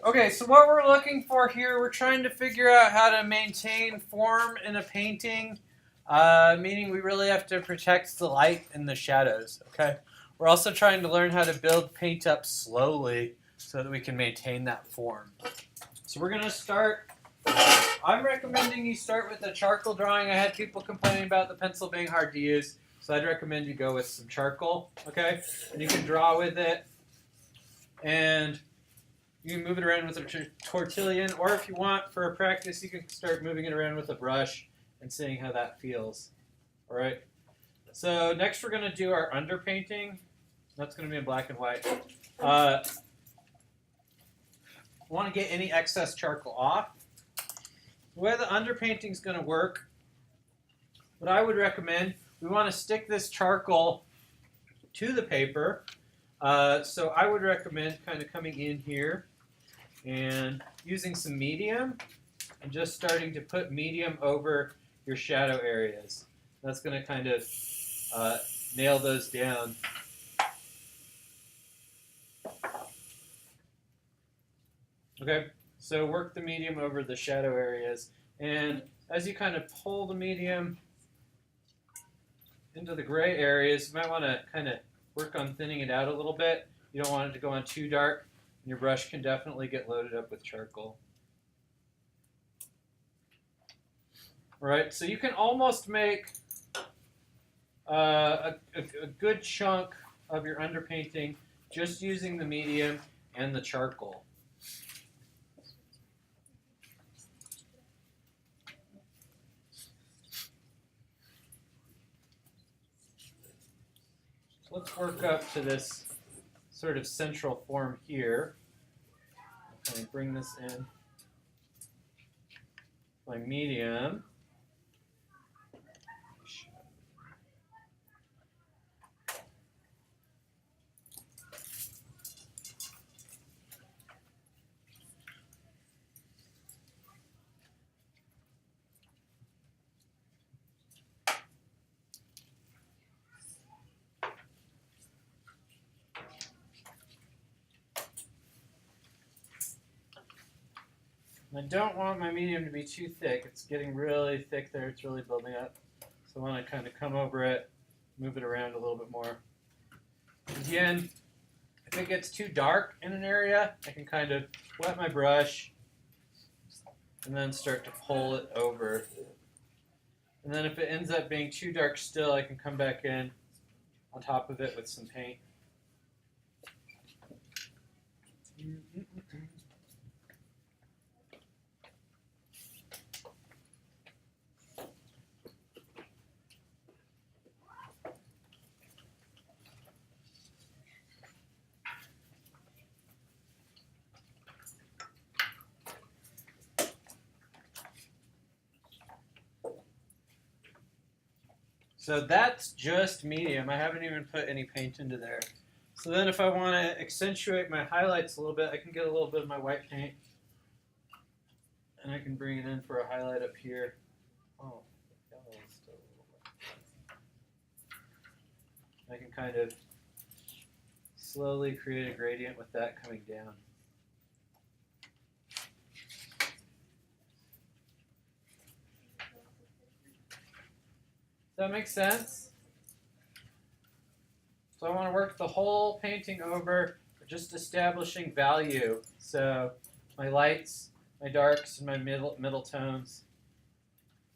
Okay, so what we're looking for here, we're trying to figure out how to maintain form in a painting, meaning we really have to protect the light and the shadows, okay? We're also trying to learn how to build paint up slowly so that we can maintain that form. So we're going to start, I'm recommending you start with a charcoal drawing. I had people complaining about the pencil being hard to use, so I'd recommend you go with some charcoal, okay? And you can draw with it, and you can move it around with a tortillon, or if you want, for a practice, you can start moving it around with a brush and seeing how that feels. All right. So next we're going to do our underpainting. That's going to be in black and white. Want to get any excess charcoal off. The way the underpainting is going to work, what I would recommend, we want to stick this charcoal to the paper. So I would recommend kind of coming in here and using some medium and just starting to put medium over your shadow areas. That's going to kind of nail those down. Okay, so work the medium over the shadow areas, and as you kind of pull the medium into the gray areas, you might want to kind of work on thinning it out a little bit. You don't want it to go on too dark. Your brush can definitely get loaded up with charcoal. All right, so you can almost make a good chunk of your underpainting just using the medium and the charcoal. So let's work up to this sort of central form here. I'll kind of bring this in. My medium. I don't want my medium to be too thick. It's getting really thick there. It's really building up. So I want to kind of come over it, move it around a little bit more. Again, if it gets too dark in an area, I can kind of wet my brush and then start to pull it over. And then if it ends up being too dark still, I can come back in on top of it with some paint. So that's just medium. I haven't even put any paint into there. So then if I want to accentuate my highlights a little bit, I can get a little bit of my white paint and I can bring it in for a highlight up here. Oh, yellow is still a little wet. I can kind of slowly create a gradient with that coming down. Does that make sense? So I want to work the whole painting over, just establishing value. So my lights, my darks, and my middle tones.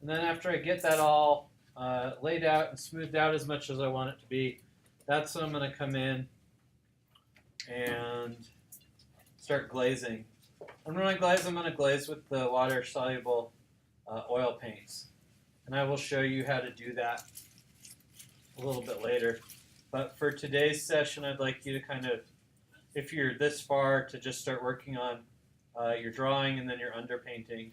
And then after I get that all laid out and smoothed out as much as I want it to be, that's when I'm going to come in and start glazing. And when I glaze, I'm going to glaze with the water-soluble oil paints. And I will show you how to do that a little bit later. But for today's session, I'd like you to kind of, if you're this far, to just start working on your drawing and then your underpainting.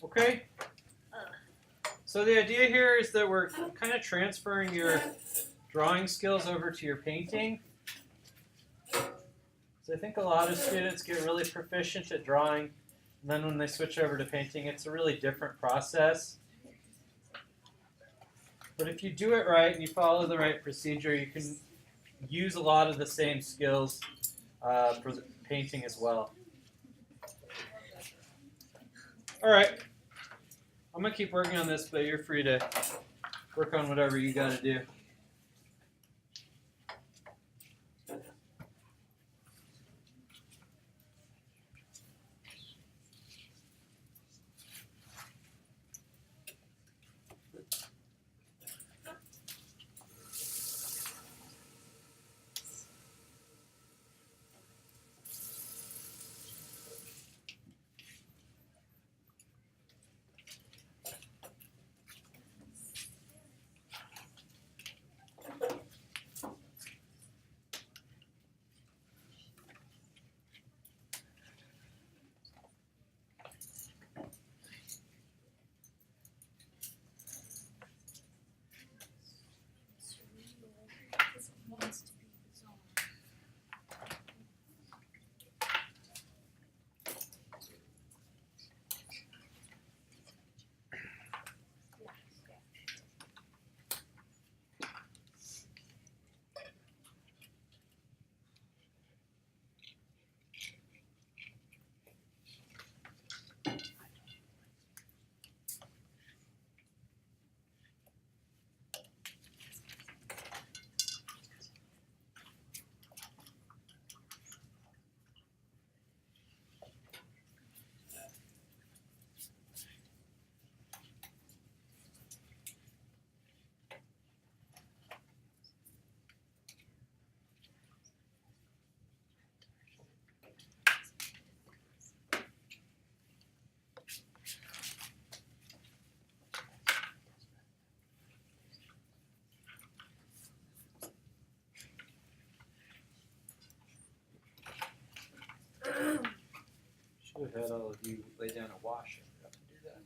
Okay? So the idea here is that we're kind of transferring your drawing skills over to your painting. So I think a lot of students get really proficient at drawing, and then when they switch over to painting, it's a really different process. But if you do it right and you follow the right procedure, you can use a lot of the same skills for the painting as well. All right, I'm gonna keep working on this, but you're free to work on whatever you gotta do. Should have had all of you lay down and wash it. Forgot to do that.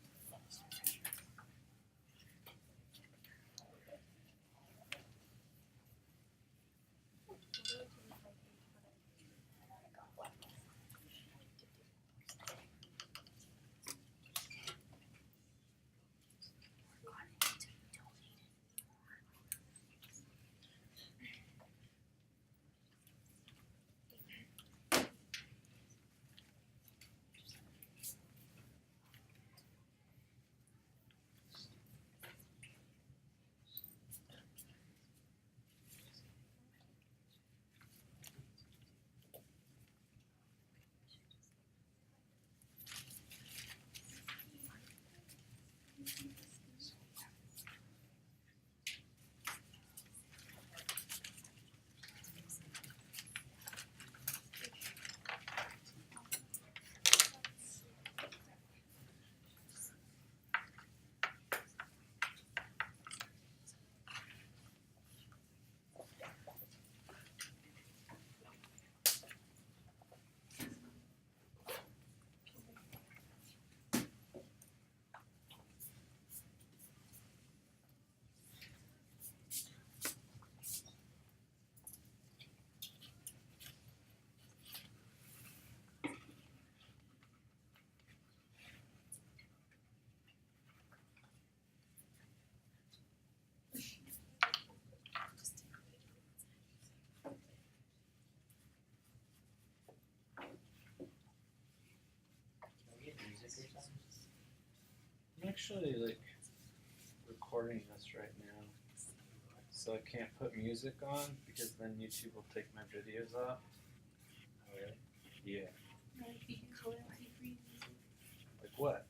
I'm actually like recording this right now, so I can't put music on because then YouTube will take my videos off. Oh, really? Yeah. Like you can color like free music. Like what?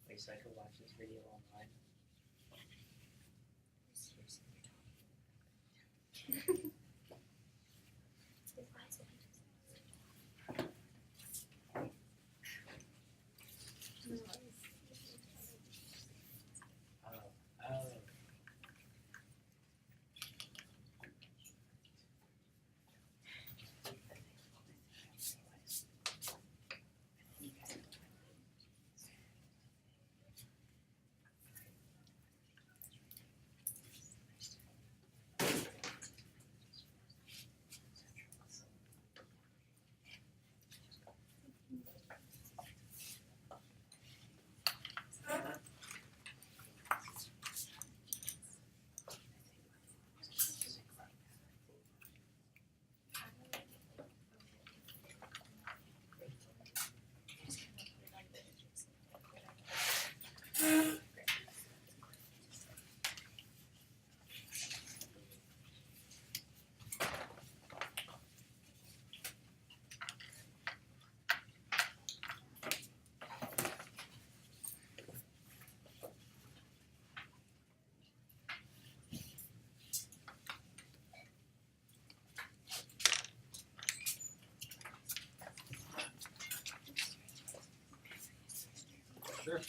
Wait, so I could watch this video online? Oh. Sure.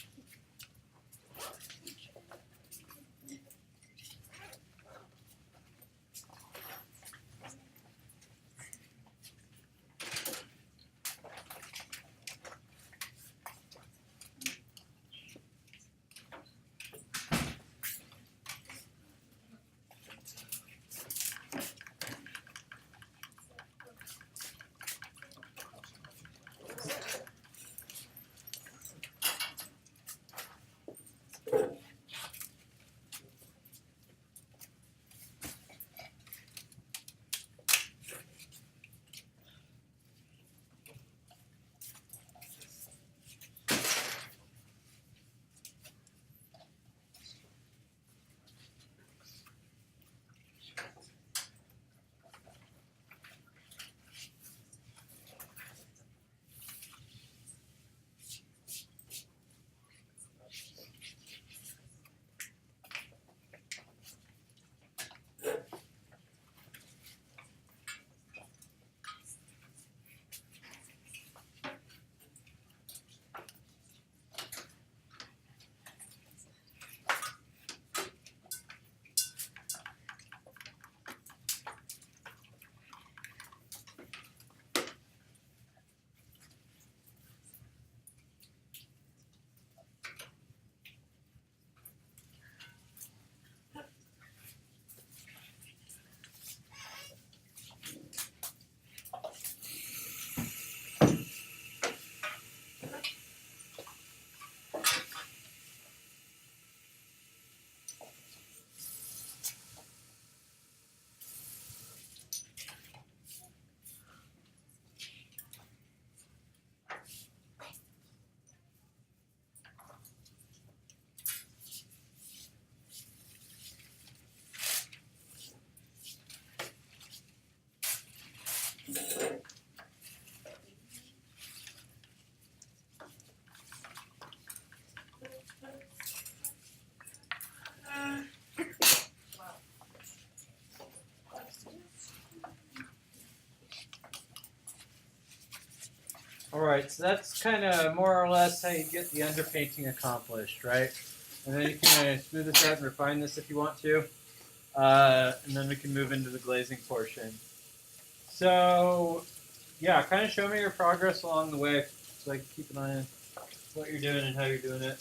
Alright, so that's kind of more or less how you get the underpainting accomplished, right? And then you can smooth this out and refine this if you want to. And then we can move into the glazing portion. So, yeah, kind of show me your progress along the way so I can keep an eye on what you're doing and how you're doing it.